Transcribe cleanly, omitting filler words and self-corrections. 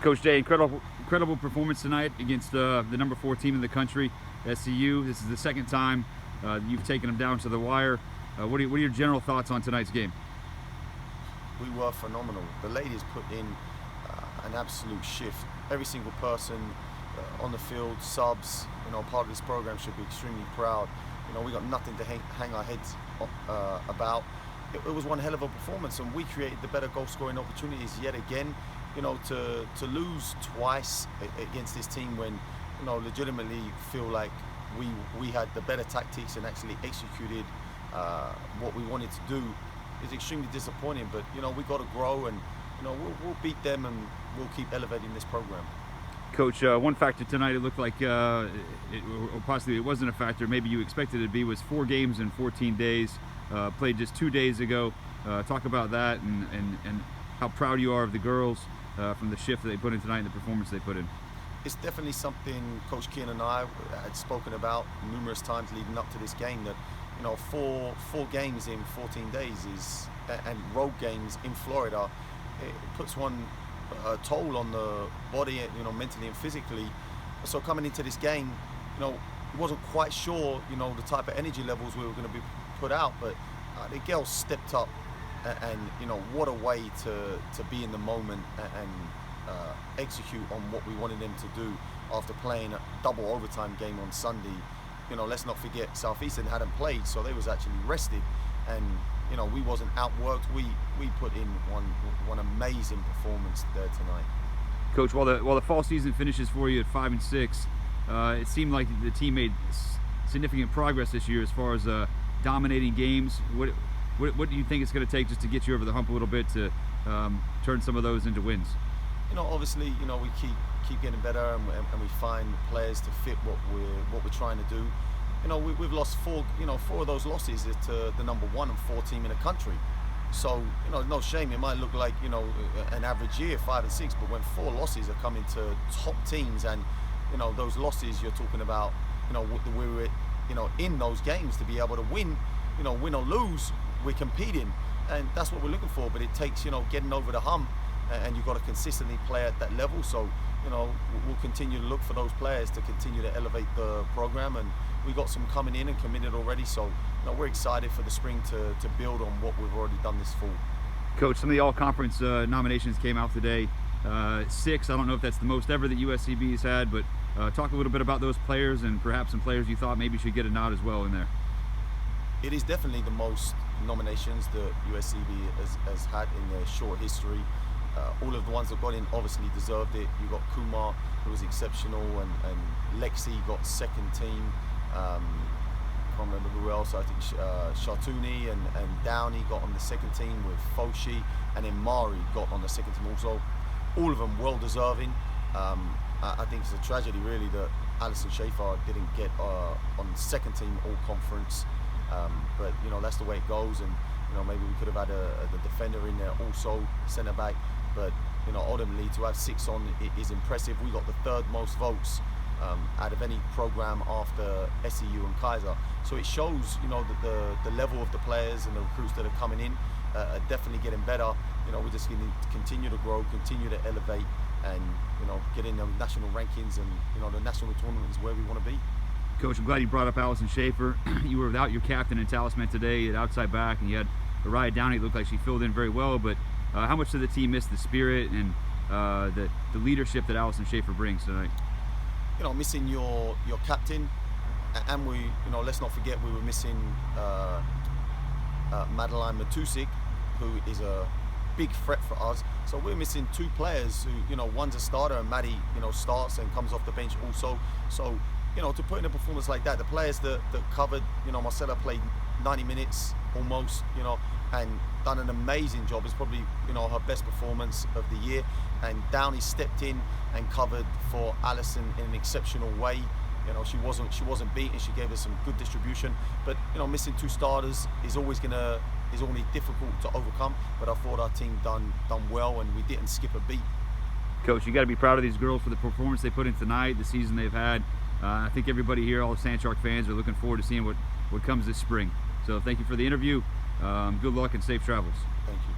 Coach Jay, incredible performance tonight against the number 4 team in the country, SCU. This is the second time you've taken them down to the wire. What are your general thoughts on tonight's game? We were phenomenal. The ladies put in an absolute shift. Every single person on the field, subs, part of this program should be extremely proud. We got nothing to hang our heads about. It was one hell of a performance, and we created the better goal scoring opportunities yet again. To lose twice against this team when, legitimately feel like we had the better tactics and actually executed what we wanted to do is extremely disappointing. But we got to grow, and we'll beat them, and we'll keep elevating this program. Coach, one factor tonight, it looked like, or possibly it wasn't a factor, maybe you expected it to be, was 4 games in 14 days, played just 2 days ago. Talk about that and how proud you are of the girls from the shift that they put in tonight and the performance they put in. It's definitely something Coach Keane and I had spoken about numerous times leading up to this game, that four games in 14 days and road games in Florida, it puts one toll on the body, mentally and physically. So coming into this game, wasn't quite sure, the type of energy levels we were going to be put out, but the girls stepped up, and what a way to be in the moment and execute on what we wanted them to do after playing a double overtime game on Sunday. Let's not forget Southeastern hadn't played, so they was actually rested, and we wasn't outworked. We put in one amazing performance there tonight. Coach, while the fall season finishes for you at 5-6, it seemed like the team made significant progress this year as far as dominating games. What do you think it's going to take just to get you over the hump a little bit to turn some of those into wins? Obviously, we keep getting better, and we find players to fit what we're trying to do. We've lost 4 of those losses to the number 1 and 4 team in the country. So, no shame. It might look like, an average year, 5-6, but when 4 losses are coming to top teams, and, those losses you're talking about, we were, in those games to be able to win, win or lose, we're competing. And that's what we're looking for. But it takes, getting over the hump, and you've got to consistently play at that level. So, we'll continue to look for those players to continue to elevate the program, and we got some coming in and committed already. So, we're excited for the spring to build on what we've already done this fall. Coach, some of the all-conference nominations came out today. 6, I don't know if that's the most ever that USCB has had, but talk a little bit about those players and perhaps some players you thought maybe should get a nod as well in there. It is definitely the most nominations that USCB has had in their short history. All of the ones that got in obviously deserved it. You got Kumar, who was exceptional, and Lexi got second team. I can't remember who else. I think Shartuni and Downey got on the second team with Foshi, and then Mari got on the second team also. All of them well deserving. I think it's a tragedy really that Alison Schaefer didn't get on the second team all conference. But that's the way it goes, and maybe we could have had the defender in there also, centre back. But ultimately to have 6 on is impressive. We got the 3rd most votes out of any program after SEU and Kaiser. So it shows that the level of the players and the recruits that are coming in are definitely getting better. We're just going to continue to grow, continue to elevate, and get in the national rankings, and the national tournament is where we want to be. Coach, I'm glad you brought up Alison Schaefer. You were without your captain and talisman today at outside back, and you had Mariah Downey. It looked like she filled in very well, but how much did the team miss the spirit and the leadership that Alison Schaefer brings tonight? Missing your captain, and we, let's not forget we were missing Madeline Matusik, who is a big threat for us. So we're missing 2 players who, one's a starter, and Maddie, starts and comes off the bench also. So, to put in a performance like that, the players that covered, Marcella played 90 minutes almost, and done an amazing job. It's probably, her best performance of the year. And Downey stepped in and covered for Alison in an exceptional way. She wasn't beaten. She gave us some good distribution. But missing 2 starters is always difficult to overcome. But I thought our team done well, and we didn't skip a beat. Coach, you got to be proud of these girls for the performance they put in tonight, the season they've had. I think everybody here, all the Sand Shark fans, are looking forward to seeing what comes this spring. So thank you for the interview. Good luck and safe travels. Thank you.